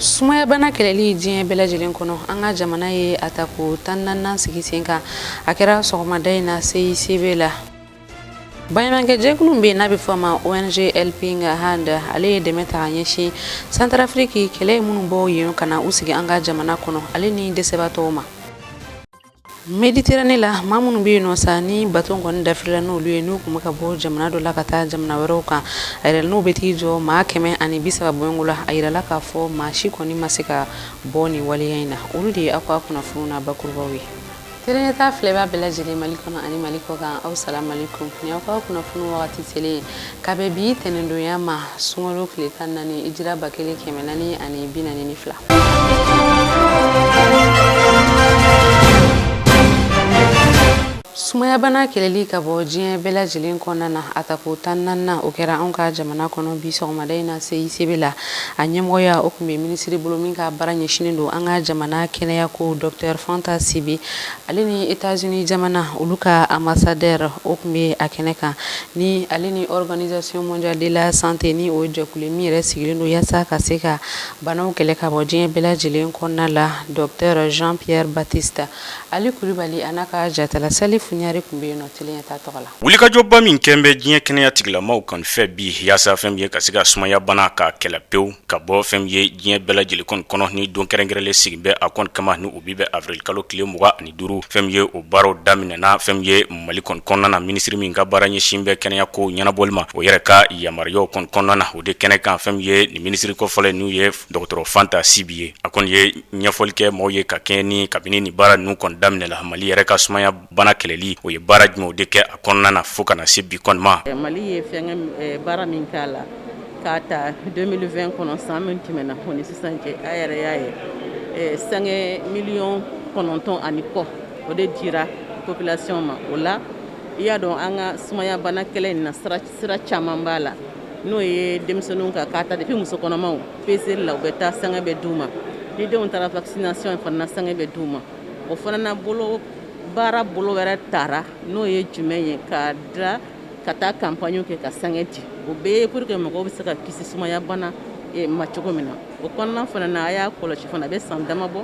Sumaya bana kɛlɛli diɲɛ bɛɛ lajɛlen kɔnɔ an ka jamana ye atako 14 sigi sen kan a kɛra sɔgɔmada in na CICB la baɲumankɛ jɛkulu bɛ n'a bɛ fɔ ma ONG Helping Hand ale ye dɛmɛ ta ka ɲɛsin Centrafrique kɛlɛ minnu bɔ yen ka na u sigi an ka jamana kɔnɔ ale ni dɛsɛbaatɔw ma Méditerranée la maa minnu bɛ yen nɔ sa ni bato kɔni dafirila n'olu ye n'u kun bɛ ka bɔ jamana dɔ la ka taa jamana wɛrɛw kan a yɛrɛ n'u bɛ t'i jɔ maa 130 bɔɲɔgɔnko la a yirala k'a fɔ maa si kɔni ma se ka bɔ nin waleya in na olu de ye aw ka kunnafoniw n'a bakurubaw ye Tereta filɛbaa bɛɛ lajɛlen Mali kɔnɔ ani Mali kɔ kan aw salamu alaikum ni aw ka kunnafoni wagati selen ka bɛn bi tɛnɛndonya ma sunkalo tile 14 hijira 1442 Sumaya bana kɛlɛli ka bɔ diɲɛ bɛɛ lajɛlen kɔnɔna na atako 14 o kɛra anw ka jamana kɔnɔ bi sɔgɔmada in na CICB la a ɲɛmɔgɔya o kun bɛ minisiri bolo min ka baara ɲɛsinen don an ka jamana kɛnɛya ko Dr Fanta Sibi ale ni États-Unis jamana olu ka ambassadeur o kun bɛ a kɛnɛ kan ni ale ni Organisation mondiale de la santé ni o jɛkulu min yɛrɛ sigilen don yasa ka se ka banaw kɛlɛ ka bɔ diɲɛ bɛɛ lajɛlen kɔnɔna la Dr Jean-Pierre Baptiste Ali Kulibali ana ka jatala sali funyari kun bɛ yen nɔ teliya ta tɔgɔ la wulikajɔba min kɛn bɛ diɲɛ kɛnɛya tigilamaw kan fɛ bi yaasa fɛn ye ka se ka sumaya bana ka kɛlɛ pewu ka bɔ fɛn ye diɲɛ bɛɛ lajɛlen kɔnɔ ni don kɛrɛnkɛrɛnlen sigi bɛ a kɔni kama ni u bi bɛ avril kalo tile 25 fɛn ye o baaraw daminɛna fɛn ye Mali kɔnɔna na minisiri min ka baara ɲɛsin bɛ kɛnɛya ko ɲɛnabɔli ma o yɛrɛ ka yamaruyaw kɔnɔna na o de kɛnɛ kan fɛn ye ni minisiri kɔfɔlɔ n'u ye dɔgɔtɔrɔ Fanta Sibi ye a kɔni ye ɲɛfɔli kɛ maaw ye ka kɛɲɛ ni kabini ni baara ninnu kɔni daminɛla Mali yɛrɛ ka sumaya bana kɛlɛli o ye baara jumɛn o de kɛ a kɔnɔna na fo kana se bi kɔni ma Mali ye fɛn baara min k'a la k'a ta 2020 kɔnɔ san min tɛmɛna o ni sisan cɛ a yɛrɛ y'a ye sɛngɛ miliyɔn 9 ani kɔ o de dira population ma o la i y'a dɔn an ka sumaya bana kɛlɛ in na sira caman b'a la n'o ye denmisɛnninw ka k'a ta depuis muso kɔnɔmaw peseli la u bɛ taa sɛngɛ bɛ d'u ma ni denw taara vaccination fana sɛngɛ bɛ d'u ma o fana na baara bolo wɛrɛ tara n'o ye jumɛn ye ka taa campagne kɛ ka sɛngɛ di o bɛɛ ye pour que mɔgɔw bɛ se ka kisi sumaya bana ma cogo min na o kɔnɔna fana na a y'a kɔlɔsi fana a bɛ san dama bɔ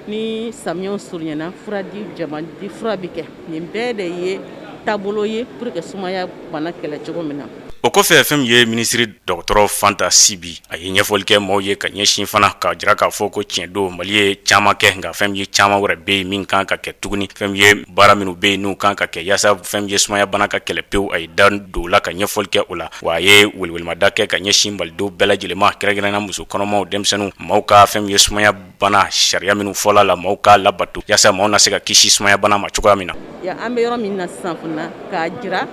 ni samiyaw surunyana fura di fura bɛ kɛ nin bɛɛ de ye taabolo ye pour que sumaya bana kɛlɛ cogo min na o kɔfɛ fɛn ye minisiri dɔgɔtɔrɔ Fanta Sibi a ye ɲɛfɔli kɛ maaw ye ka ɲɛsin fana ka jira k'a fɔ ko tiɲɛ don Mali ye caman kɛ nka fɛn ye caman wɛrɛ bɛ yen min kan ka kɛ tuguni fɛn ye baara minnu bɛ yen n'u kan ka kɛ yaasa fɛn ye sumaya bana ka kɛlɛ pewu a ye da don la ka ɲɛfɔli kɛ o la wa a ye welewelemada kɛ ka ɲɛsin malidenw bɛɛ lajɛlen ma kɛrɛnkɛrɛnna muso kɔnɔmaw denmisɛnninw maaw ka fɛn ye sumaya bana sariya minnu fɔla la maaw ka labato yaasa maaw na se ka kisi sumaya bana ma cogoya min na an bɛ yɔrɔ min na sisan fana k'a jira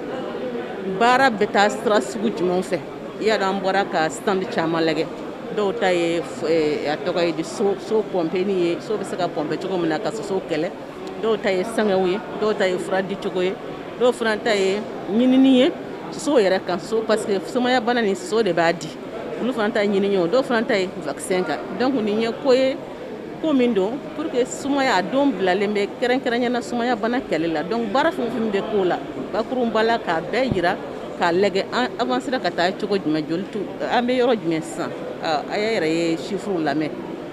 baara bɛ taa sira sugu jumɛnw fɛ i y'a dɔn an bɔra ka stand caman lajɛ dɔw ta ye a tɔgɔ ye di so pɔmpeni ye so bɛ se ka pɔmpe cogo min na ka soso kɛlɛ dɔw ta ye sɛngɛw ye dɔw ta ye fura di cogo ye dɔw fana ta ye ɲinini ye soso yɛrɛ kan so parce que sumaya bana ni soso de b'a di olu fana ta ye ɲinini ye dɔw fana ta ye vaccin kan donc nin ye ko ye ko min don pour que sumaya a don bilalen bɛ kɛrɛnkɛrɛnyana sumaya bana kɛlɛ la donc baara fɛn fɛn bɛ k'o la bakurunba la k'a bɛɛ yira k'a lajɛ an avancera ka taa cogo jumɛn joli an bɛ yɔrɔ jumɛn sisan a yɛrɛ ye chiffres lamɛn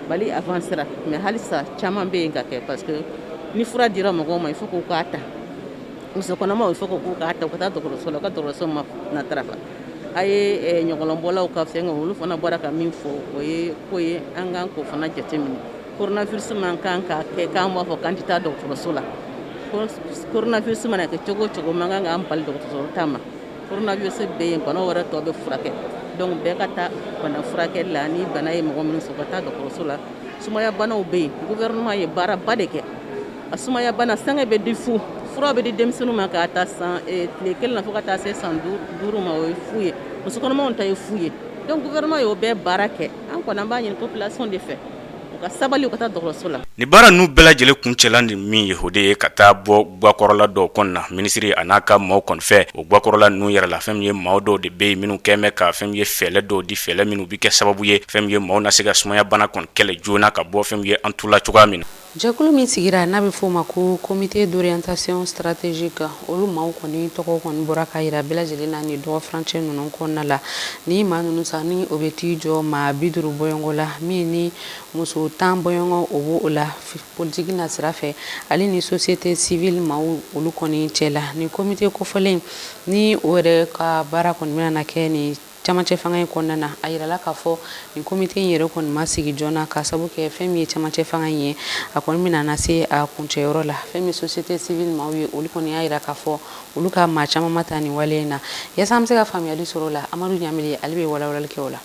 Mali avancera mais halisa caman bɛ yen ka kɛ parce que ni fura dira mɔgɔw ma il faut k'u k'a ta muso kɔnɔmaw il faut k'u k'a ta u ka taa dɔgɔtɔrɔso la u ka dɔgɔtɔrɔso ma natarafa a ye ɲɔgɔlɔnbɔlaw ka fɛn olu fana bɔra ka min fɔ o ye ko ye an kan k'o fana jateminɛ coronavirus man kan ka kɛ k'an b'a fɔ k'an tɛ taa dɔgɔtɔrɔso la coronavirus mana kɛ cogo o cogo man kan k'an bali dɔgɔtɔrɔso ta ma coronavirus bɛ yen bana wɛrɛ tɔ bɛ furakɛ donc bɛɛ ka taa bana furakɛli la ni bana ye mɔgɔ minnu sɔrɔ ka taa dɔgɔtɔrɔso la sumaya banaw bɛ yen gouvernement ye baaraba de kɛ a sumaya bana sɛngɛ bɛ di fu fura bɛ di denmisɛnninw ma k'a ta tile kelen na fo ka taa se san 5 ma o ye fu ye muso kɔnɔmaw ta ye fu ye donc gouvernement y'o bɛɛ baara kɛ an kɔni an b'a ɲini population de fɛ u ka sabali u ka taa dɔgɔtɔrɔso la. Ni baara nu bɛɛ lajɛlen kuncɛla ni min ye o de ye ka taa bɔ gwakɔrɔla dɔw kɔnɔna minisiri a n'a ka maaw kɔni fɛ o gwakɔrɔla nu yɛrɛ la fɛn min ye maaw dɔw de bɛ yen minnu kɛn bɛ ka fɛn min ye fɛɛlɛ dɔw di fɛɛlɛ minnu bi kɛ sababu ye fɛn min ye maaw na se ka sumaya bana kɔni kɛlɛ joona ka bɔ fɛn min ye an tula cogoya min na. Jɛkulu min sigira n'a bɛ f'o ma ko comité d'orientation stratégique olu maaw kɔni tɔgɔ kɔni bɔra ka yira bɛɛ lajɛlen na ni dɔgɔ furancɛ ninnu kɔnɔna la ni maa ninnu sa ni o bɛ t'i jɔ maa 50 bɔɲɔgɔn la min ni muso 10 bɔɲɔgɔn o b'o la politiki na sira fɛ ale ni société civile maaw olu kɔni cɛ la ni comité kofɔlen ni o yɛrɛ ka baara kɔni bɛna na kɛ ni camancɛ fanga in kɔnɔna na a yirala k'a fɔ ni comité in yɛrɛ kɔni ma sigi joona ka sabu kɛ fɛn min ye camancɛ fanga in ye a kɔni bɛna na se a kuncɛyɔrɔ la fɛn min société civile maaw ye olu kɔni y'a yira k'a fɔ olu ka maa caman ma ta nin wale in na yasa an bɛ se ka faamuyali sɔrɔ o la Amadu Ɲamili ale bɛ walawalali kɛ o la.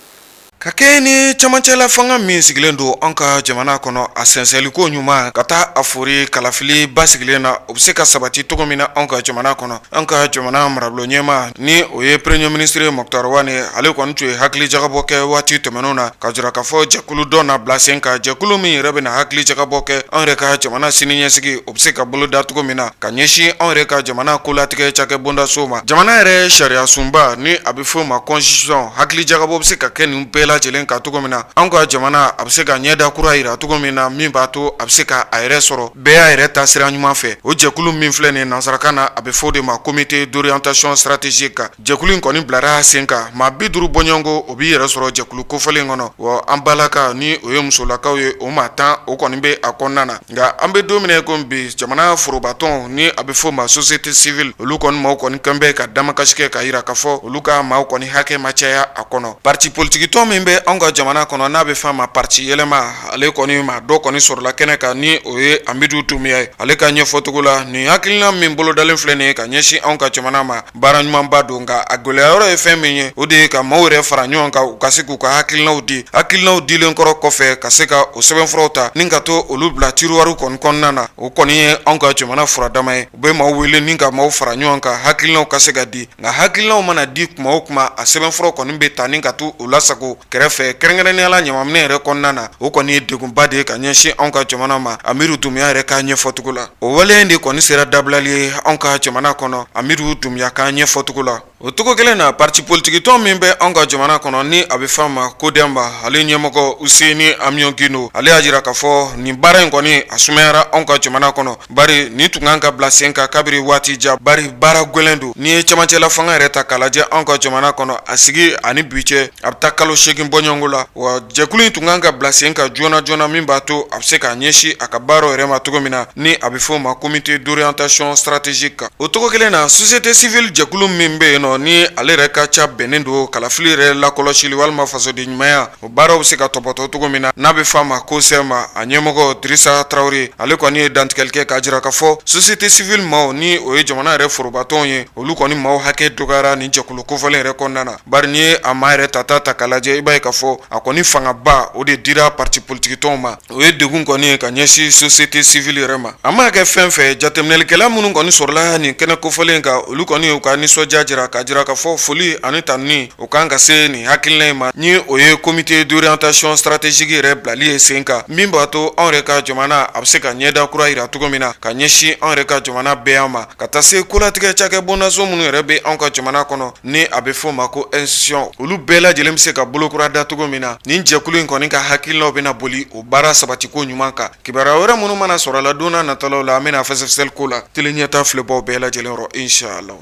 Ka kɛ ni camancɛla fanga min sigilen don an ka jamana kɔnɔ a sɛnsɛliko ɲuman ka taa a fori kalafili basigilen na o bɛ se ka sabati cogo min na an ka jamana kɔnɔ an ka jamana marabolo ɲɛma ni o ye premier ministre Moktar Wane ale kɔni tun ye hakili jagabɔ kɛ waati tɛmɛnw na ka jira k'a fɔ jɛkulu dɔ na bila sen kan jɛkulu min yɛrɛ bɛna hakili jagabɔ kɛ an yɛrɛ ka jamana siniɲɛsigi o bɛ se ka bolo da cogo min na ka ɲɛsin an yɛrɛ ka jamana kolatigɛ cakɛ bondaso ma jamana yɛrɛ sariya sunba ni a bɛ fɔ ma constitution hakili jagabɔ bɛ se ka kɛ nin bɛɛ lajɛlen ka cogo min na an ka jamana a bɛ se ka ɲɛda kura yira cogo min na min b'a to a bɛ se ka a yɛrɛ sɔrɔ bɛɛ y'a yɛrɛ ta sira ɲuman fɛ o jɛkulu min filɛ nin nansarakan na a bɛ fɔ de ma comité d'orientation stratégique jɛkulu in kɔni bilara sen kan maa 50 bɔɲɔgɔnko o b'i yɛrɛ sɔrɔ jɛkulu kofɔlen kɔnɔ wa an balaka ni o ye musolakaw ye o maa 10 o kɔni bɛ a kɔnɔna na nka an bɛ don min ko bi jamana forobatɔn ni a bɛ fɔ ma société civile olu kɔni maaw kɔni kan bɛ ka damakasi kɛ ka yira k'a fɔ olu ka maaw kɔni hakɛ ma caya a kɔnɔ parti politique tɔn min bɛ an ka jamana kɔnɔ n'a bɛ f'a ma parti yɛlɛma ale kɔni ma dɔ kɔni sɔrɔla kɛnɛ kan ni o ye Amidu Tumiya ye ale ka ɲɛfɔcogo la nin hakilina min bolodalen filɛ nin ye ka ɲɛsin anw ka jamana ma baara ɲumanba don nka a gɛlɛyayɔrɔ ye fɛn min ye o de ye ka maaw yɛrɛ fara ɲɔgɔn kan u ka se k'u ka hakilinaw di hakilinaw dilen kɔrɔ kɔfɛ ka se ka o sɛbɛnfuraw ta ni ka to olu bila tiroiru kɔni kɔnɔna na o kɔni ye anw ka jamana furadama ye u bɛ maaw wele ni ka maaw fara ɲɔgɔn kan hakilinaw ka se ka di nka hakilinaw mana di kuma o kuma a sɛbɛnfuraw kɔni bɛ ta ni ka to o lasago kɛrɛfɛ kɛrɛnkɛrɛnnenya la ɲamanminɛ yɛrɛ kɔnɔna na o kɔni ye degunba de ye ka ɲɛsin anw ka jamana ma Amidu Tumiya yɛrɛ ka ɲɛfɔcogo la o waleya in de kɔni sera dabilali ye anw ka jamana kɔnɔ Amidu Tumiya ka ɲɛfɔcogo la o togo kelen na parti politique tɔn min bɛ anw ka jamana kɔnɔ ni a bɛ f'a ma ko Demba ale ɲɛmɔgɔ Useni Amiɔngino ale y'a jira k'a fɔ nin baara in kɔni a sumayara anw ka jamana kɔnɔ bari nin tun kan ka bila sen kan kabiri waati jan bari baara gwɛlɛn don n'i ye camancɛla fanga yɛrɛ ta k'a lajɛ anw ka jamana kɔnɔ a sigi ani bi cɛ a bɛ taa kalo 8 bɔɲɔgɔnko la wa jɛkulu in tun kan ka bila sen kan joona joona min b'a to a bɛ se k'a ɲɛsin a ka baaraw yɛrɛ ma cogo min na ni a bɛ fɔ o ma comité d'orientation stratégique o togo kelen na société civile jɛkulu min bɛ yen nɔ ni ale yɛrɛ ka ca bɛnnen don kalafili yɛrɛ lakɔlɔsili walima fasoden ɲumanya o baaraw bɛ se ka tɔbɔtɔ cogo min na n'a bɛ f'a ma ko sɛma a ɲɛmɔgɔ Dirisa Traoré ale kɔni ye dantigɛli kɛ k'a jira k'a fɔ société civile maaw ni o ye jamana yɛrɛ forobatɔnw ye olu kɔni maaw hakɛ dɔgɔyara nin jɛkulu kofɔlen yɛrɛ kɔnɔna na bari n'i ye a maa yɛrɛ ta k'a lajɛ i b'a ye k'a fɔ a kɔni fangaba o de dira parti politique tɔnw ma o ye degun kɔni ye ka ɲɛsin société civile yɛrɛ ma a ma kɛ fɛn fɛ jateminɛlikɛla minnu kɔni sɔrɔla nin kɛnɛ kofɔlen kan olu kɔni y'u ka nisɔndiya jira k'a jira k'a fɔ foli ani tanuni o kan ka se nin hakilina in ma ni o ye comité d'orientation stratégique yɛrɛ bilali ye sen kan min b'a to anw yɛrɛ ka jamana a bɛ se ka ɲɛda kura yira cogo min na ka ɲɛsin anw yɛrɛ ka jamana bɛɛ ma ka taa se kolatigɛ cakɛ bondaso minnu yɛrɛ bɛ anw ka jamana kɔnɔ ni a bɛ fɔ o ma ko institution olu bɛɛ lajɛlen bɛ se ka bolokura da cogo min na nin jɛkulu in kɔni ka hakilinaw bɛna boli o baara sabatiko ɲuman kan kibaruya wɛrɛ minnu mana sɔrɔ la don n'a nataw la an bɛna fɛsɛfɛsɛli ko la tele ɲɛta filɛbaw bɛɛ lajɛlen yɔrɔ inshallah.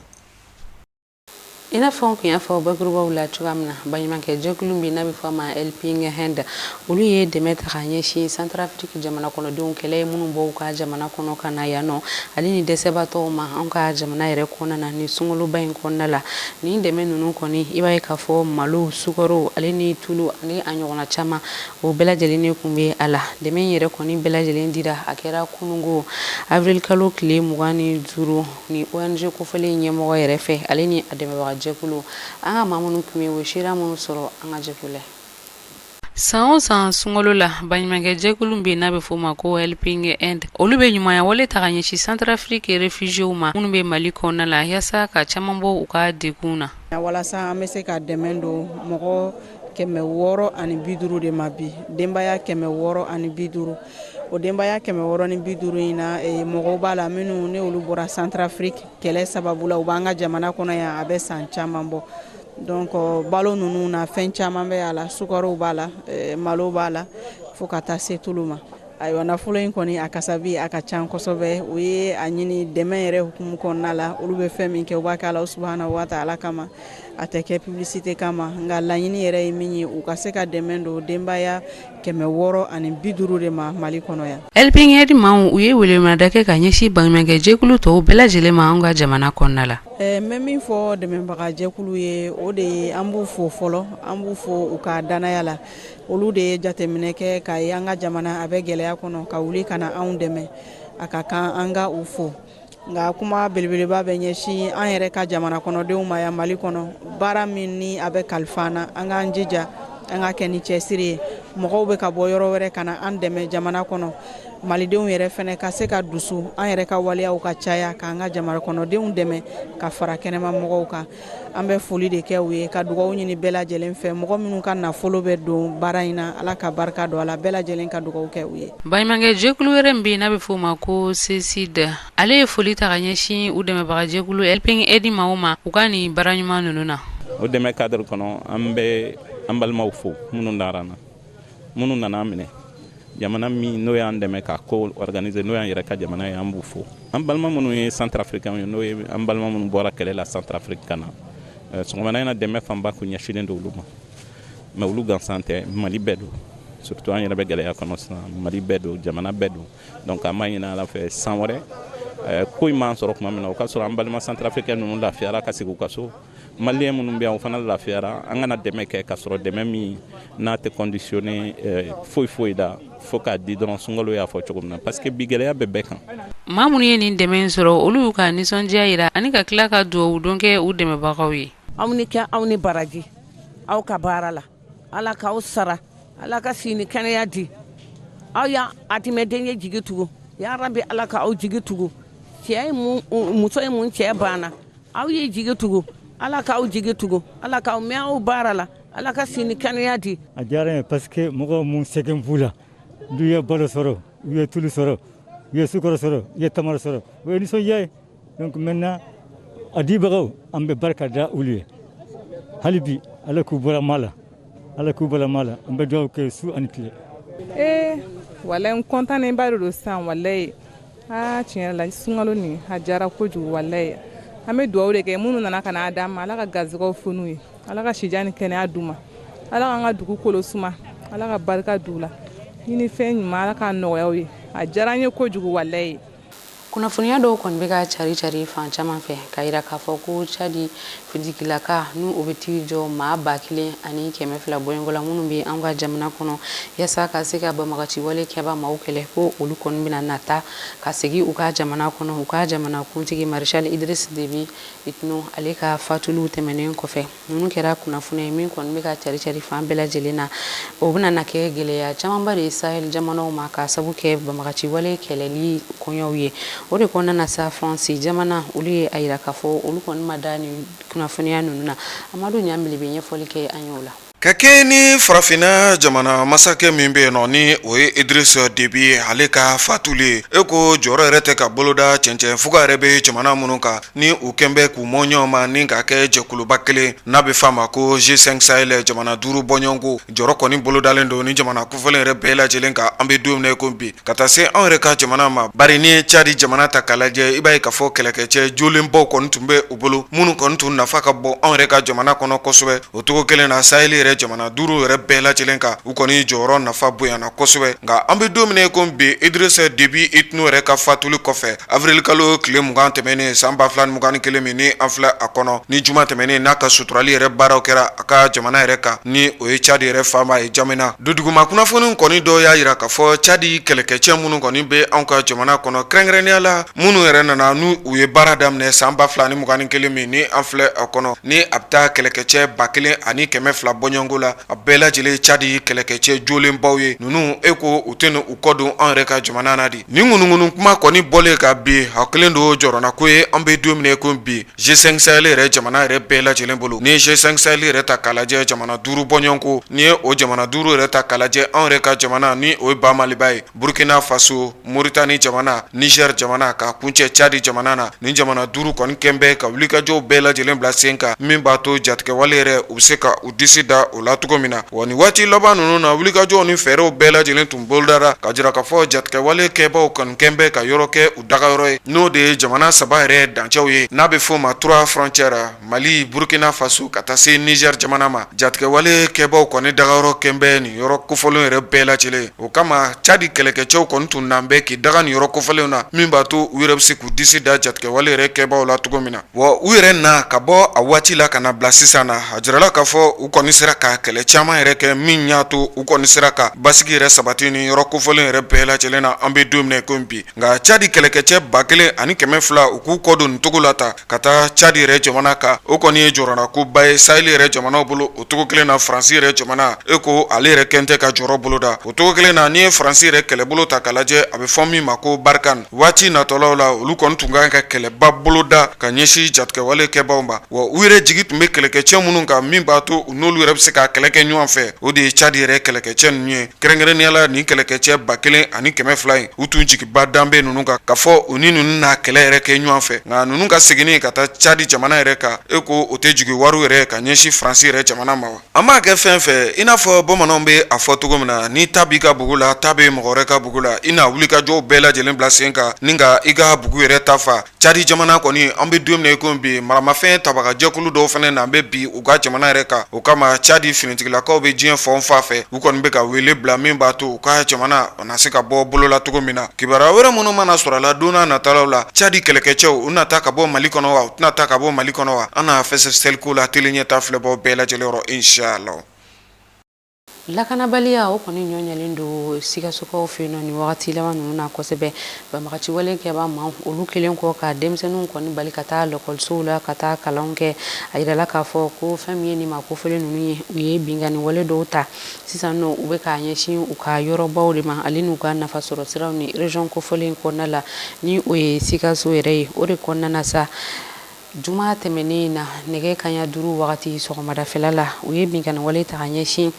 I n'a fɔ n kun y'a fɔ bakurubaw la cogoya min na baɲumankɛ jɛkulu min n'a bɛ fɔ a ma helping hand olu ye dɛmɛ ta ka ɲɛsin Centrafrique jamana kɔnɔdenw kɛlɛ minnu bɔ u ka jamana kɔnɔ ka na yan nɔ ale ni dɛsɛbaatɔw ma anw ka jamana yɛrɛ kɔnɔna na ni sunkaloba in kɔnɔna la nin dɛmɛ ninnu kɔni i b'a ye k'a fɔ malo sukaro ale ni tulu ani a ɲɔgɔnna caman o bɛɛ lajɛlen de kun bɛ a la dɛmɛ in yɛrɛ kɔni bɛɛ lajɛlen dira a kɛra kunungo avril kalo tile 25 ni ONG kofɔlen ɲɛmɔgɔ yɛrɛ fɛ ale ni a dɛmɛbaga jɛkulu an ka maa minnu tun bɛ yen o ye sira minnu sɔrɔ an ka jɛkulu la san o san sunkalo la baɲumankɛ jɛkulu bɛ yen n'a bɛ fɔ o ma ko helping hand olu bɛ ɲumanya wale ta ka ɲɛsin Centrafrique réfugiés ma minnu bɛ Mali kɔnɔna la yaasa ka caman bɔ u ka degun na walasa an bɛ se ka dɛmɛ don mɔgɔ kɛmɛ 650 de ma bi denbaya kɛmɛ 650 o denbaya kɛmɛ 650 in na mɔgɔw b'a la minnu ne olu bɔra Centrafrique kɛlɛ sababu la u b'an ka jamana kɔnɔ yan a bɛ san caman bɔ donc balo ninnu na fɛn caman bɛ a la sukaro b'a la malo b'a la fo ka taa se tulu ma ayiwa nafolo in kɔni a kasabi a ka can kosɛbɛ u ye a ɲini dɛmɛ yɛrɛ hukumu kɔnɔna la olu bɛ fɛn min kɛ u b'a kɛ Ala subahanahu wa taala kama a tɛ kɛ publicité kama nka laɲini yɛrɛ ye min ye u ka se ka dɛmɛ don denbaya kɛmɛ 650 de ma Mali kɔnɔ yan. LPR maaw u ye welemada kɛ ka ɲɛsin baɲumankɛ jɛkulu tɔw bɛɛ lajɛlen ma an ka jamana kɔnɔna la. N bɛ min fɔ dɛmɛbaga jɛkulu ye o de ye an b'u fo fɔlɔ an b'u fo u ka danaya la olu de ye jateminɛ kɛ ka ye an ka jamana a bɛ gɛlɛya kɔnɔ ka wuli ka na anw dɛmɛ a ka kan an ka u fo nka kuma belebeleba bɛ ɲɛsin an yɛrɛ ka jamana kɔnɔdenw ma yan Mali kɔnɔ baara min ni a bɛ kalifa an na an k'an jija an ka kɛ ni cɛsiri ye mɔgɔw bɛ ka bɔ yɔrɔ wɛrɛ ka na an dɛmɛ jamana kɔnɔ malidenw yɛrɛ fɛnɛ ka se ka dusu an yɛrɛ ka waleyaw ka caya k'an ka jamana kɔnɔdenw dɛmɛ ka fara kɛnɛma mɔgɔw kan an bɛ foli de kɛ u ye ka dugawu ɲini bɛɛ lajɛlen fɛ mɔgɔ minnu ka nafolo bɛ don baara in na Ala ka barika don a la bɛɛ lajɛlen ka dugawu kɛ u ye. Baɲumankɛ jɛkulu wɛrɛ min bɛ yen n'a bɛ f'o ma ko CCD ale ye foli ta ka ɲɛsin u dɛmɛbaga jɛkulu LPR maaw ma u ka nin baara ɲuman ninnu na. O dɛmɛ cadre kɔnɔ an bɛ an balimaw fo minnu dara na minnu nana minɛ jamana min n'o y'an dɛmɛ ka ko organiser n'o y'an yɛrɛ ka jamana ye an b'u fo an balima minnu ye Centrafricains ye n'o ye an balima minnu bɔra kɛlɛ la Centrafrique ka na sɔgɔmada in na dɛmɛ fanba kun ɲɛsinnen don olu ma mais olu gansan tɛ Mali bɛɛ don surtout an yɛrɛ bɛ gɛlɛya kɔnɔ sisan Mali bɛɛ don jamana bɛɛ don donc an b'a ɲini Ala fɛ san wɛrɛ ko in m'an sɔrɔ tuma min na o ka sɔrɔ an balima Centrafricains ninnu lafiyara ka segin u ka so Malien minnu bɛ yan o fana lafiyara an kana dɛmɛ kɛ ka sɔrɔ dɛmɛ min n'a tɛ conditionné foyi da fo k'a di dɔrɔn sunkalo y'a fɔ cogo min na parce que bi gɛlɛya bɛ bɛɛ kan. Maa minnu ye nin dɛmɛ in sɔrɔ olu y'u ka nisɔndiya yira ani ka tila ka dugawu don kɛ u dɛmɛbagaw ye. Aw ni kɛ aw ni baraji aw ka baara la Ala k'aw sara Ala ka sini kɛnɛya di aw y'a adamaden ye jigi tugu ya Rabbi Ala ka aw jigi tugu cɛ muso ye mun cɛ banna aw ye jigi tugu Ala k'aw jigi tugu Ala k'aw mɛn aw baara la Ala ka sini kɛnɛya di. A diyara n ye parce que mɔgɔ mun sɛgɛn b'u la n'u ye balo sɔrɔ u ye tulu sɔrɔ u ye sukaro sɔrɔ u ye tamaro sɔrɔ o ye nisɔndiya ye donc maintenant a dibagaw an bɛ barika da olu ye hali bi Ala k'u bɔra maa la Ala k'u bɔra maa la an bɛ dugawu kɛ su ani tile. Walayi n kɔntannen ba de don sisan walayi tiɲɛ la sunkalo nin a diyara kojugu walayi an bɛ dugawu de kɛ minnu nana ka na d'an ma Ala ka garizɛgɛw fo n'u ye Ala ka sijan ni kɛnɛya d'u ma Ala k'an ka dugu kolo suma Ala ka barika d'u la ɲini fɛn ɲuman Ala k'a nɔgɔya u ye a diyara n ye kojugu walayi. Kunnafoniya dɔw kɔni bɛ ka cari fan caman fɛ ka yira k'a fɔ ko Cadi fitigilaka n'u o bɛ t'i jɔ maa 1000 ani 200 bɔɲɔgɔn la minnu bɛ an ka jamana kɔnɔ yaasa ka se ka banbagaci wale kɛba maaw kɛlɛ ko olu kɔni bɛna nata ka segin u ka jamana kɔnɔ u ka jamana kuntigi Marshal Idriss Déby Itno ale ka fatuluw tɛmɛnen kɔfɛ ninnu kɛra kunnafoniya ye min kɔni bɛ ka cari fan bɛɛ lajɛlen na o bɛna na kɛ gɛlɛya camanba de ye Sahel jamanaw ma ka sabu kɛ banbagaci wale kɛlɛli kɔɲɔw ye. O de kɔnɔna na sa France jamana olu ye a yira k'a fɔ olu kɔni ma da nin kunnafoniya ninnu na Amadu Ɲambele bɛ ɲɛfɔli kɛ an y'o la. Ka kɛ ni farafinna jamana masakɛ min bɛ yen nɔ ni o ye Idriss Déby ale ka fatuli e ko jɔyɔrɔ yɛrɛ tɛ ka boloda cɛncɛn fuga yɛrɛ bɛ jamana minnu kan ni u kɛn bɛ k'u mɔ ɲɔgɔn ma ni ka kɛ jɛkuluba kelen n'a bɛ f'a ma ko G5 Sahel jamana 5 bɔɲɔgɔnko jɔyɔrɔ kɔni bolodalen don ni jamana kofɔlen yɛrɛ bɛɛ lajɛlen kan an bɛ don min na ko bi ka taa se anw yɛrɛ ka jamana ma bari ni ye Cadi jamana ta k'a lajɛ i b'a ye k'a fɔ kɛlɛkɛcɛ jolenbaw kɔni tun bɛ u bolo minnu kɔni tun nafa ka bon anw yɛrɛ ka jamana kɔnɔ kosɛbɛ o cogo kelen na Sahel yɛrɛ jamana 5 yɛrɛ bɛɛ lajɛlen kan u kɔni jɔyɔrɔ nafa bonyana kosɛbɛ nka an bɛ don min na ko bi Idriss Déby Itno yɛrɛ ka fatuli kɔfɛ avril kalo tile 20 tɛmɛnen san 2021 min ni an filɛ a kɔnɔ ni juma tɛmɛnen n'a ka suturali yɛrɛ baaraw kɛra a ka jamana yɛrɛ kan ni o ye Cadi yɛrɛ faama ye Jamena duduguma kunnafoni kɔni dɔ y'a yira k'a fɔ Cadi kɛlɛkɛcɛ minnu kɔni bɛ anw ka jamana kɔnɔ kɛrɛnkɛrɛnnenya la minnu yɛrɛ nana n'u u ye baara daminɛ san 2021 min ni an filɛ a kɔnɔ ni a bɛ taa kɛlɛkɛcɛ 1200 bɔɲɔgɔn bɔɲɔgɔnko la a bɛɛ lajɛlen Tchadi kɛlɛkɛcɛ jolenbaw ye nunu eko u tɛna u kɔ don an yɛrɛ ka jamana na di. Ni ŋunuŋunu kuma kɔni bɔlen ka bi a kelen do jɔrɔna ko ye an bɛ don min ko bi G5 Sahel yɛrɛ jamana yɛrɛ bɛɛ lajɛlen bolo. Ni G5 Sahel yɛrɛ ta k'a lajɛ jamana 5 bɔɲɔgɔnko ni ye o jamana 5 yɛrɛ ta k'a lajɛ an yɛrɛ ka jamana ni o ye ba Maliba ye, Burkina Faso, Mauritanie jamana, Niger jamana ka kuncɛ Tchadi jamana na. Ni jamana 5 kɔni kɛnbɛ ka wulikajɔw bɛɛ lajɛlen bila sen kan min b'a to jatigɛwale yɛrɛ u bɛ se ka u disi da o la cogo min na. Wa ni waati laban ninnu na wulikajɔw ni fɛɛrɛw bɛɛ lajɛlen tun bolodara ka jira k'a fɔ jatigɛwale kɛbaw kɔni kɛnbɛ ka yɔrɔ kɛ u dagayɔrɔ ye n'o de ye jamana 3 yɛrɛ dancɛw ye n'a bɛ fɔ ma 3 frontières Mali, Burkina Faso ka taa se Niger jamana ma. Jatigɛwale kɛbaw kɔni dagayɔrɔ kɛnbɛ nin yɔrɔ kofɔlen yɛrɛ bɛɛ lajɛlen. O kama Tchadi kɛlɛkɛcɛw kɔni tun nan bɛ k'i daga nin yɔrɔ kofɔlenw na min b'a to u yɛrɛ bɛ se k'u disi da jatigɛwale yɛrɛ kɛbaw la cogo min na. Wa u yɛrɛ na ka bɔ a waati la ka na bila sisan na a jirala k'a fɔ u kɔni sera ka kɛlɛ caman yɛrɛ kɛ min y'a to u kɔni sera ka basigi yɛrɛ sabati ni yɔrɔ kofɔlen yɛrɛ bɛɛ lajɛlen na an bɛ don min ko bi. Nka Tchadi kɛlɛkɛcɛ 1200 u k'u kɔ don nin cogo la ta ka taa Tchadi yɛrɛ jamana kan o kɔni ye jɔrɔna ko ba ye Sahel yɛrɛ jamanaw bolo o cogo kelen na Faransi yɛrɛ jamana e ko ale yɛrɛ kɛn tɛ ka jɔrɔ bolo da o cogo kelen na ni ye Faransi yɛrɛ kɛlɛbolo ta k'a lajɛ a bɛ fɔ min ma ko Barkan waati natɔlaw la olu kɔni tun ka kɛlɛba bolo da ka ɲɛsin jatigɛwale kɛbaw ma. Wa u yɛrɛ jigi tun bɛ kɛlɛkɛcɛ minnu kan min b'a to u n'olu yɛrɛ bɛ se ka kɛlɛ kɛ ɲɔgɔn fɛ o de ye Tchadi yɛrɛ kɛlɛkɛcɛ ninnu ye kɛrɛnkɛrɛnnenya la nin kɛlɛkɛcɛ 1200 in u tun jigiba danbe ninnu kan ka fɔ u ni ninnu n'a kɛlɛ yɛrɛ kɛ ɲɔgɔn fɛ nka ninnu ka seginni ka taa Tchadi jamana yɛrɛ kan e ko o tɛ jigi wari yɛrɛ ka ɲɛsin Faransi yɛrɛ jamana ma wa. An b'a kɛ fɛn fɛ i n'a fɔ bamananw bɛ a fɔ cogo min na ni ta b'i ka bugu la ta bɛ mɔgɔ wɛrɛ ka bugu la i n'a wulikajɔw bɛɛ lajɛlen bila sen kan ni ka i ka bugu yɛrɛ ta fa. Tchadi jamana kɔni an bɛ don min ko bi maramafɛn tabagajɛkulu dɔw fana na bɛ bi u ka jamana yɛrɛ kan o kama Tchadi finitigilakaw bɛ diɲɛ fan o fan fɛ u kɔni bɛ ka wele bila min b'a to u ka jamana na se ka bɔ bolo la cogo min na. Kibaruya wɛrɛ minnu mana sɔrɔ a la don n'a nataw la Tchadi kɛlɛkɛcɛw u na taa ka bɔ Mali kɔnɔ wa u tɛna taa ka bɔ Mali kɔnɔ wa an n'a fɛsɛfɛsɛliko la teli ɲɛta filɛbaw bɛɛ lajɛlen yɔrɔ inshallah. Lakanabaliya o kɔni ɲɔɲɛlen don Sikasokaw fɛ yen nɔ nin wagati laban ninnu na kosɛbɛ banbagaciwale kɛbaa ma olu kelen kɔ ka denmisɛnninw kɔni bali ka taa lakɔlisow la ka taa kalanw kɛ a yirala k'a fɔ ko fɛn min ye nin ma kofɔlen ninnu ye u ye bingani wale dɔw ta sisan nɔ u bɛ k'a ɲɛsin u ka yɔrɔbaw de ma ale n'u ka nafasɔrɔ siraw ni région kofɔlen kɔnɔna la ni o ye Sikaso yɛrɛ ye o de kɔnɔna na sa juma tɛmɛnen na nɛgɛ kaɲa 5 wagati sɔgɔmadafɛla la u ye bingani wale ta ka ɲɛsin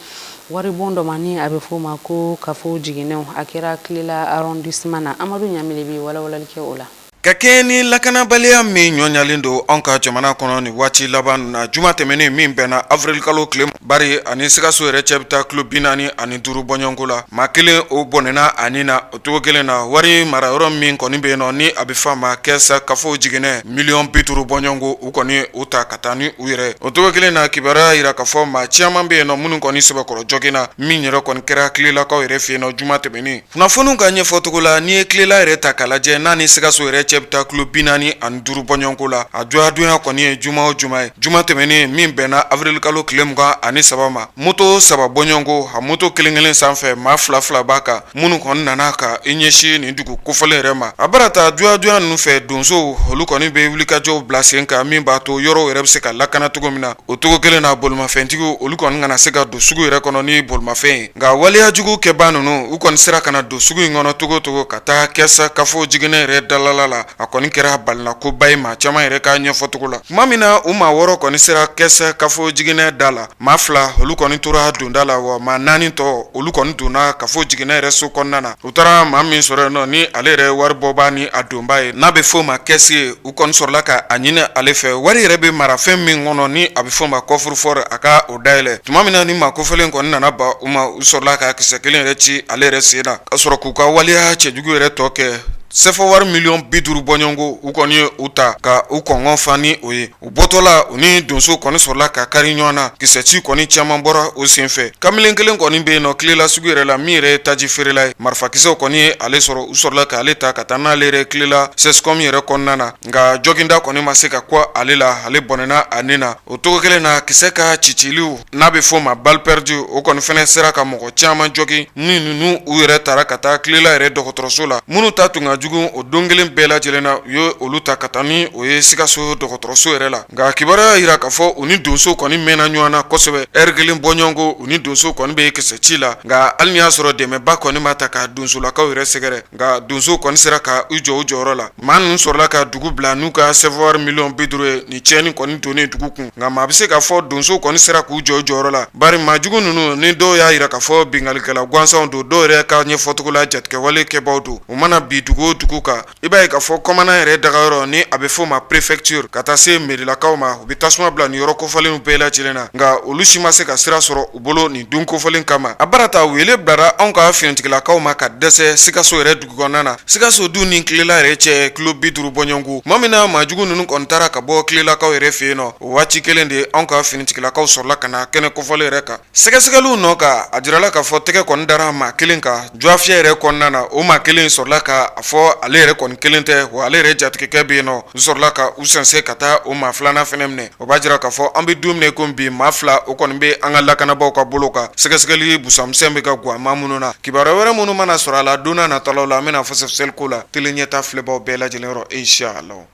waribon dɔ ma ni a bɛ fɔ o ma ko kafo jiginɛw a kɛra Kilela arrondissement na Amadu Ɲamile bɛ walawalali kɛ o la. Ka kɛ ni lakanabaliya min ɲɔɲalen don an ka jamana kɔnɔ ni waati laban na juma tɛmɛnen min bɛnna avril kalo tile bari ani Sikaso yɛrɛ cɛ bɛ taa kilo 45 bɔɲɔgɔnko la maa kelen o bɔnɛna ani na o cogo kelen na wari mara yɔrɔ min kɔni bɛ yen nɔ ni a bɛ fɔ a ma kɛsa kafo jiginɛ miliyɔn 50 bɔɲɔgɔnko u kɔni u ta ka taa ni u yɛrɛ o cogo kelen na kibaruya yira k'a fɔ maa caman bɛ yen nɔ minnu kɔni sɛbɛkɔrɔ jɔgina min yɛrɛ kɔni kɛra Kilelakaw yɛrɛ fɛ yen nɔ juma tɛmɛnen kunnafoniw ka ɲɛfɔcogo la ni ye Kilela yɛrɛ ta k'a lajɛ n'a ni Sikaso yɛrɛ cɛ bɛ taa kilo 45 bɔɲɔgɔnko la a joyadonya kɔni ye juma o juma ye juma tɛmɛnen min bɛnna avril kalo tile 23 ma moto 3 bɔɲɔgɔnko a moto kelen kelen sanfɛ maa 2 b'a kan minnu kɔni nana ka i ɲɛsin nin dugu kofɔlen yɛrɛ ma a barata joyadonya ninnu fɛ donsow olu kɔni bɛ wulikajɔw bila sen kan min b'a to yɔrɔw yɛrɛ bɛ se ka lakana cogo min na o cogo kelen na bolimafɛntigiw olu kɔni kana se ka don sugu yɛrɛ kɔnɔ ni bolimafɛn ye nka waleyajugu kɛbaa ninnu u kɔni sera ka na don sugu in kɔnɔ togo togo ka taa kɛsa kafo jiginɛ yɛrɛ dalala la a kɔni kɛra balina ko ba ye maa caman yɛrɛ ka ɲɛfɔ cogo la tuma min na u maa 6 kɔni sera kɛsɛ kafo jiginɛ da la maa 2 olu kɔni tora donda la wa maa 4 tɔ olu kɔni donna kafo jiginɛ yɛrɛ so kɔnɔna na u taara maa min sɔrɔ yen nɔ ni ale yɛrɛ wari bɔba ni a donba ye n'a bɛ fɔ o ma kɛsi ye u kɔni sɔrɔla ka a ɲini ale fɛ wari yɛrɛ bɛ mara fɛn min kɔnɔ ni a bɛ fɔ o ma coffre-fort a ka o dayɛlɛ tuma min na ni maa kofɔlen kɔni nana ba u ma u sɔrɔla ka kisɛ kelen yɛrɛ ci ale yɛrɛ sen na ka sɔrɔ k'u ka waleya cɛjugu yɛrɛ tɔ kɛ sɛfɔ wari miliyɔn 50 bɔɲɔgɔnko u kɔni ye u ta ka u kɔngɔn fa ni o ye u bɔtɔla u ni donso kɔni sɔrɔla ka kari ɲɔgɔn na kisɛci kɔni caman bɔra o senfɛ kamalen kelen kɔni bɛ yen nɔ Kilela sugu yɛrɛ la min yɛrɛ ye taji feerela ye marifakisɛw kɔni ye ale sɔrɔ u sɔrɔla ka ale ta ka taa n'ale yɛrɛ Kilela sescom yɛrɛ kɔnɔna na nka jɔginda kɔni ma se ka kɔ ale la ale bɔnɛna a nin na o cogo kelen na kisɛ ka ciciliw n'a bɛ fɔ o ma balle perdue o kɔni fɛnɛ sera ka mɔgɔ caman jɔgi ni ninnu u yɛrɛ taara ka taa Kilela yɛrɛ dɔgɔtɔrɔso la minnu ta tun ka majugu o don kelen bɛɛ lajɛlen na u ye olu ta ka taa ni o ye Sikaso dɔgɔtɔrɔso yɛrɛ la nka kibaruya yira k'a fɔ u ni donso kɔni mɛnna ɲɔgɔn na kosɛbɛ ɛri kelen bɔɲɔgɔnko u ni donso kɔni bɛ kisɛ ci la nka hali ni y'a sɔrɔ dɛmɛba kɔni ma ta ka donsolakaw yɛrɛ sɛgɛrɛ nka donso kɔni sera ka u jɔ u jɔyɔrɔ la maa ninnu sɔrɔla ka dugu bila n'u ka sɛfɔwari miliyɔn 50 ye ni cɛnni kɔni donnen dugu kun nka maa bɛ se k'a fɔ donso kɔni sera k'u jɔ u jɔyɔrɔ la bari maajugu ninnu ni dɔw y'a yira k'a fɔ bingalikɛla gansanw don dɔw yɛrɛ ka ɲɛfɔcogo la jatigɛwale kɛbaw don u mana bi dugu o dugu kan i b'a ye k'a fɔ kɔmanan yɛrɛ dagayɔrɔ ni a bɛ fɔ ma préfecture ka taa se merilakaw ma u bɛ tasuma bila nin yɔrɔ kofalenw bɛɛ lajɛlen na nka olu si ma se ka sira sɔrɔ u bolo nin don kofalen kama a barata wele bilara anw ka finitigilakaw ma ka dɛsɛ Sikaso yɛrɛ dugu kɔnɔna na Sikaso du ni kilela yɛrɛ cɛ kilo 50 bɔɲɔgɔnko maa min na maajugu ninnu kɔni taara ka bɔ kilelakaw yɛrɛ fɛ yen nɔ o waati kelen de anw ka finitigilakaw sɔrɔla ka na kɛnɛ kofalen yɛrɛ kan sɛgɛsɛgɛliw nɔ ka a jirala k'a fɔ tɛgɛ kɔni dara maa kelen kan jɔafiyɛ yɛrɛ kɔnɔna na o maa kelen sɔrɔla ka a fɔ ale yɛrɛ kɔni kelen tɛ wa ale yɛrɛ jatigikɛ bɛ yen nɔ u sɔrɔla ka u sɛnsɛn ka taa o maa filanan fɛnɛ minɛ o b'a jira k'a fɔ an bɛ don min ko bi maa fila o kɔni bɛ an ka lakanabaw ka bolo kan sɛgɛsɛgɛli busamisɛn bɛ ka guwa maa minnu na kibaruya wɛrɛ minnu mana sɔrɔ a la don n'a nataw la an bɛna fɔsɛfɛsɛli ko la tele ɲɛta filɛbaw bɛɛ lajɛlen yɔrɔ inshallah.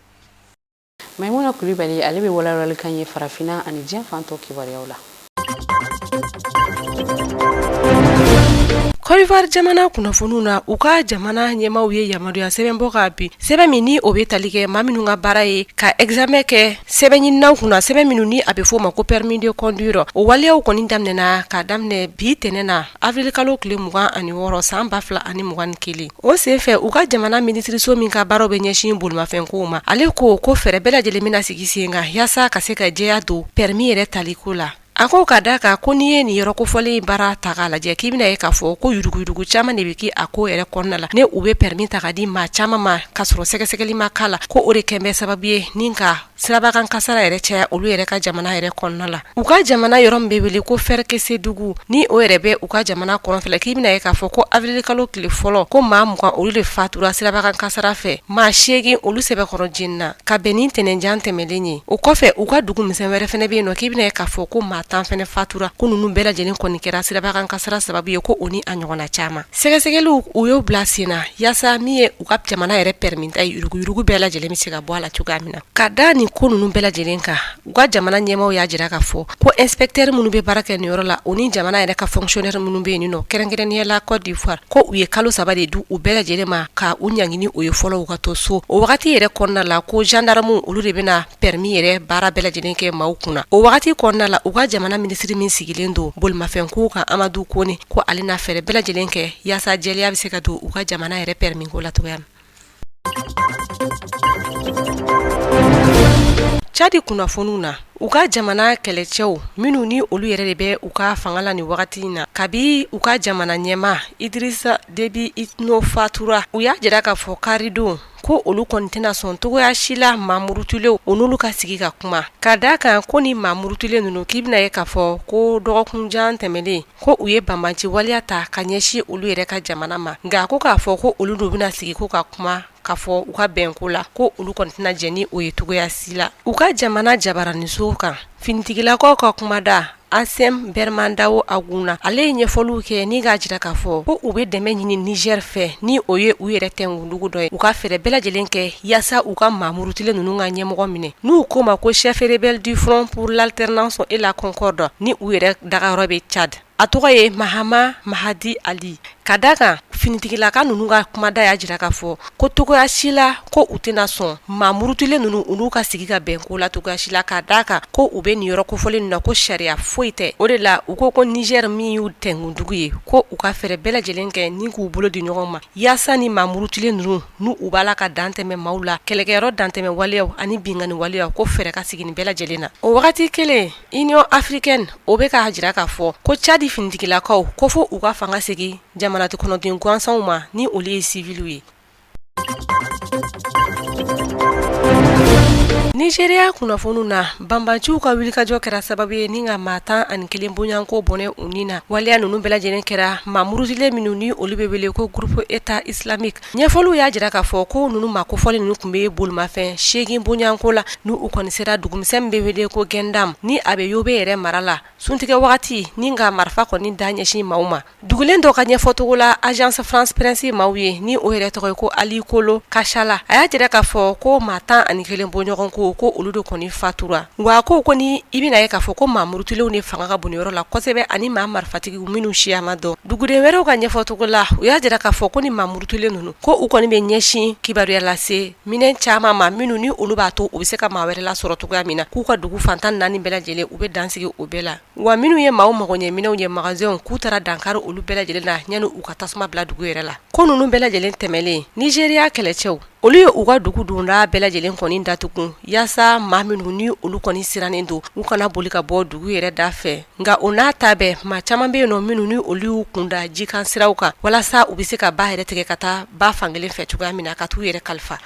Maimuna Kulibali ale bɛ walawalalikan ye farafinna ani diɲɛ fan tɔw kibaruyaw la. Côte d'Ivoire jamana kunnafoniw na u ka jamana ɲɛmaaw ye yamaruya sɛbɛn bɔ ka bin sɛbɛn min ni o bɛ tali kɛ maa minnu ka baara ye ka examen kɛ sɛbɛn ɲininaw kunna sɛbɛn minnu ni a bɛ fɔ o ma ko permis de conduire o waleyaw kɔni daminɛna ka daminɛ bi tɛnɛ na avril kalo tile 26 san 2021 o senfɛ u ka jamana minisiriso min ka baaraw bɛ ɲɛsin bolimafɛnkow ma ale ko fɛɛrɛ bɛɛ lajɛlen bɛna sigi sen kan yaasa ka se ka jɛya don permis yɛrɛ taliko la. A ko ka da kan ko n'i ye nin yɔrɔ kofɔlen baara ta k'a lajɛ k'i bɛna ye k'a fɔ ko yuruguyurugu caman de bɛ k'i a ko yɛrɛ kɔnɔna la ne u bɛ permis ta ka di maa caman ma k'a sɔrɔ sɛgɛsɛgɛli ma k'a la ko o de kɛn bɛ sababu ye ni ka sirabakan kasara yɛrɛ caya olu yɛrɛ ka jamana yɛrɛ kɔnɔna la u ka jamana yɔrɔ min bɛ wele ko Fɛrkese dugu ni o yɛrɛ bɛ u ka jamana kɔnɔfɛla k'i bɛna ye k'a fɔ ko avril kalo tile fɔlɔ ko maa 20 olu de fatura sirabakan kasara fɛ maa 8 olu sɛbɛkɔrɔ jenina ka bɛn ni ntɛnɛnjan tɛmɛlen ye o kɔfɛ u ka dugu misɛn wɛrɛ fɛnɛ bɛ yen nɔ k'i bɛna ye k'a fɔ ko maa 10 fɛnɛ fatura ko ninnu bɛɛ lajɛlen kɔni kɛra sirabakan kasara sababu ye ko o ni a ɲɔgɔnna caman sɛgɛsɛgɛliw u y'o bila sen na yaasa min ye u ka jamana yɛrɛ permis ta yuruguyurugu bɛɛ lajɛlen bɛ se ka bɔ a la cogoya min na ka da nin ko ninnu bɛɛ lajɛlen kan u ka jamana ɲɛmaaw y'a jira k'a fɔ ko inspecteur minnu bɛ baara kɛ nin yɔrɔ la o ni jamana yɛrɛ ka fonctionnaire minnu bɛ yen nɔ kɛrɛnkɛrɛnnenya la Côte d'Ivoire ko u ye kalo 3 de du u bɛɛ lajɛlen ma ka u ɲangini o ye fɔlɔ u ka to so o wagati yɛrɛ kɔnɔna la ko gendarme olu de bɛna permis yɛrɛ baara bɛɛ lajɛlen kɛ maaw kunna o wagati kɔnɔna la u ka jamana ministre min sigilen don bolimafɛnko kan Amadu Kone ko ale na fɛɛrɛ bɛɛ lajɛlen kɛ yaasa jɛlenya bɛ se ka don u ka jamana yɛrɛ permis ko la cogoya min Chadi kunnafoniw na u ka jamana kɛlɛcɛw minnu ni olu yɛrɛ de bɛ u ka fanga la ni wagati in na kabi u ka jamana ɲɛma Idrissa Déby Itno fatura u y'a jira k'a fɔ karidon ko olu kɔni tɛna sɔn togoya si la maamurutulew o n'olu ka sigi ka kuma ka da kan ko ni maamurutule ninnu k'i bɛna ye k'a fɔ ko dɔgɔkunjan tɛmɛlen ko u ye banbanci waleya ta ka ɲɛsin olu yɛrɛ ka jamana ma nka ko k'a fɔ ko olu dun bɛna sigi ko ka kuma k'a fɔ u ka bɛnko la ko olu kɔni tɛna jɛ ni o ye togoya si la u ka jamana jabaranisow kan finitigilakaw ka kumada Asem Bermandawo Aguna ale ye ɲɛfɔliw kɛ ni k'a jira k'a fɔ ko u bɛ dɛmɛ ɲini Niger fɛ ni o ye u yɛrɛ tɛnkundugu dɔ ye u ka fɛɛrɛ bɛɛ lajɛlen kɛ yaasa u ka maamurutile ninnu ka ɲɛmɔgɔ minɛ n'u ko ma ko chef rebelle du front pour l'alternance et la concorde ni u yɛrɛ dagayɔrɔ bɛ Tchad a tɔgɔ ye Mahama Mahadi Ali ka da kan finitigilaka ninnu ka kumada y'a jira k'a fɔ ko togoya si la ko u tɛna sɔn maamurutile ninnu olu ka sigi ka bɛnko la togoya si la ka da kan ko u bɛ nin yɔrɔ kofɔlen na ko sariya foyi tɛ o de la u ko Niger min y'u tɛnkundugu ye ko u ka fɛɛrɛ bɛɛ lajɛlen kɛ ni k'u bolo di ɲɔgɔn ma yaasa ni maamurutile ninnu n'u u b'a la ka dantɛmɛ maaw la kɛlɛkɛyɔrɔ dantɛmɛ waleyaw ani bingani waleyaw ko fɛɛrɛ ka sigi nin bɛɛ lajɛlen na o wagati kelen Union africaine o bɛ k'a jira k'a fɔ ko Chadi finitigilakaw ko fo u ka fanga segi jamanati kɔnɔden gansanw ma ni olu ye civiliw ye Nigeria kunnafoniw na banbanciw ka wulikajɔ kɛra sababu ye ni ka maa 11 bonyanko bɔnɛ u ni na waleya nunu bɛɛ lajɛlen kɛra mamurutilen minnu ni olu bɛ wele ko groupe état islamique ɲɛfɔliw y'a jira k'a fɔ ko nunu ma kofɔli nunu kun bɛ bolimafɛn 8 bonyanko la ni u kɔni sera dugumisɛn min bɛ wele ko gendam ni a bɛ yobe yɛrɛ mara la suntigɛ wagati ni ka marifa kɔni da ɲɛsin maaw ma dugulen dɔ ka ɲɛfɔtogo la agence france presse maaw ye ni o yɛrɛ tɔgɔ ye ko ali kolo kashala a y'a jira k'a fɔ ko maa 11 bonɲɔgɔnko ko olu de kɔni fatura wa ko kɔni i bɛna ye k'a fɔ ko maa murutilenw ni fanga ka bon yɔrɔ la kosɛbɛ ani maa marifatigiw minnu siya ma dɔn duguden wɛrɛw ka ɲɛfɔtogo la u y'a jira k'a fɔ ko ni maa murutilen ninnu ko u kɔni bɛ ɲɛsin kibaruya lase minɛn caman ma minnu ni olu b'a to u bɛ se ka maa wɛrɛ la sɔrɔ cogoya min na k'u ka dugu fantan 4 bɛɛ lajɛlen u bɛ dansigi o bɛɛ la wa minnu ye maaw magoɲɛminɛw ye magasinw k'u taara dankari olu bɛɛ lajɛlen na yanni u ka tasuma bila dugu yɛrɛ la ko ninnu bɛɛ lajɛlen tɛmɛlen Nigeria kɛlɛcɛw olu ye u ka dugu dunda bɛɛ lajɛlen kɔni datugun yaasa maa minnu ni olu kɔni sirannen don u kana boli ka bɔ dugu yɛrɛ da fɛ nka o n'a ta bɛɛ maa caman bɛ yen nɔ minnu ni olu y'u kunda jikan siraw kan walasa u bɛ se ka ba yɛrɛ tigɛ ka taa ba fankelen fɛ cogoya min na ka t'u yɛrɛ kalifa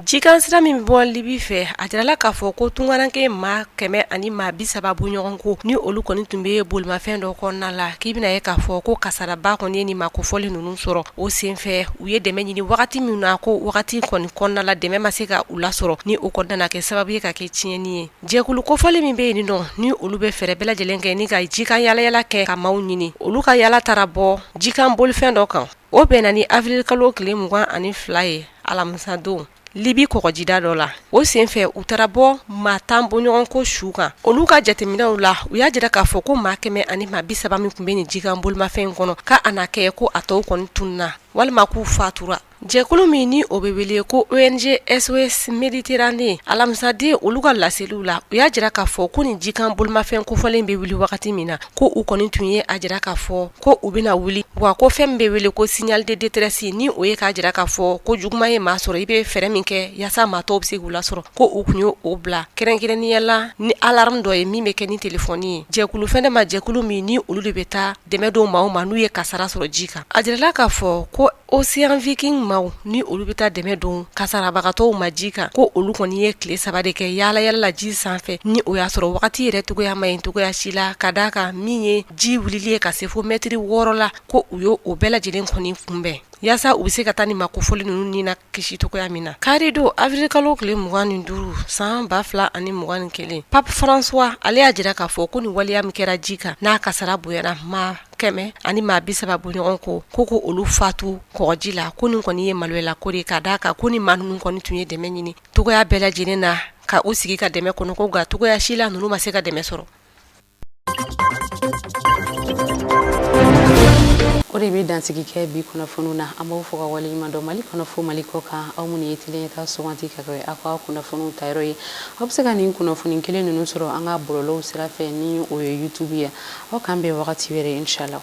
jikan sira min bɔ Libi fɛ a jirala k'a fɔ ko tungaranke maa 100 ani maa 30 bonɲɔgɔnko ni olu kɔni tun bɛ bolimafɛn dɔ kɔnɔna la k'i bɛna ye k'a fɔ ko kasaraba kɔni ye ni maa kofɔli ninnu sɔrɔ o senfɛ u ye dɛmɛ ɲini wagati min na ko wagati kɔni kɔnɔna la dɛmɛ ma se ka u lasɔrɔ ni o kɔnɔna na kɛ sababu ye ka kɛ tiɲɛni ye jɛkulu kofɔli min bɛ yen nɔ ni olu bɛ fɛɛrɛ bɛɛ lajɛlen kɛ ni ka jikan yalayala kɛ ka maaw ɲini olu ka yala taara bɔ jikan bolifɛn dɔ kan o bɛnna ni avril kalo tile 22 ye alamisa don Libi kɔgɔjida dɔ la o senfɛ u taara bɔ maa 10 bonɲɔgɔnko su kan olu ka jateminɛw la u y'a jira k'a fɔ ko maa 100 ani maa 30 min tun bɛ nin jikan bolimafɛn kɔnɔ ka a na kɛ ko a tɔw kɔni tunna walima k'u fatura jɛkulu min ni o bɛ wele ko ONG SOS Méditerranée alamisaden olu ka laseliw la u y'a jira k'a fɔ ko nin jikan bolimafɛn kofɔlen bɛ wuli wagati min na ko u kɔni tun ye a jira k'a fɔ ko u bɛna wuli wa ko fɛn min bɛ wele ko signal de détresse ni o ye k'a jira k'a fɔ ko juguman ye maa sɔrɔ i bɛ fɛɛrɛ min kɛ yaasa maa tɔw bɛ se k'u lasɔrɔ ko u kun ye o bila kɛrɛnkɛrɛnnenya la ni alarme dɔ ye min bɛ kɛ ni telefɔni ye jɛkulu fɛnɛ ma jɛkulu min ni olu de bɛ taa dɛmɛ don maaw ma n'u ye kasara sɔrɔ ji kan a jirala k'a fɔ ko Ocean Viking maaw ni olu bɛ taa dɛmɛ don kasarabagatɔw ma ji kan ko olu kɔni ye tile 3 de kɛ yaala la ji sanfɛ ni o y'a sɔrɔ wagati yɛrɛ togoya ma ɲi togoya si la ka d'a kan min ye ji wulili ye ka se fo mɛtiri 6 la ko u ye o bɛɛ lajɛlen kɔni kunbɛn yaasa u bɛ se ka taa ni ma kofɔli ninnu ni na kisi togoya min na kari don avril kalo tile 25 san 2021 Pape François ale y'a jira k'a fɔ ko ni waleya min kɛra ji kan n'a kasara bonyana maa 100 ani maa 30 bonɲɔgɔnko ko olu fatu kɔgɔji la ko nin kɔni ye maloyala ko de ka d'a kan ko ni maa ninnu kɔni tun ye dɛmɛ ɲini togoya bɛɛ lajɛlen na ka u sigi ka dɛmɛ kɔnɔ ko nka togoya si la ninnu ma se ka dɛmɛ sɔrɔ o de bɛ dansigi kɛ bi kunnafoniw na an b'aw fɔ ka waleɲuman dɔn Mali kɔnɔ fo Mali kɔ kan aw minnu ye telen ye taa suganti ka kɛ aw ka kunnafoniw tayɔrɔ ye aw bɛ se ka nin kunnafoni kelen ninnu sɔrɔ an ka bɔlɔlɔw sira fɛ ni o ye YouTube ye aw k'an bɛn wagati wɛrɛ inshallah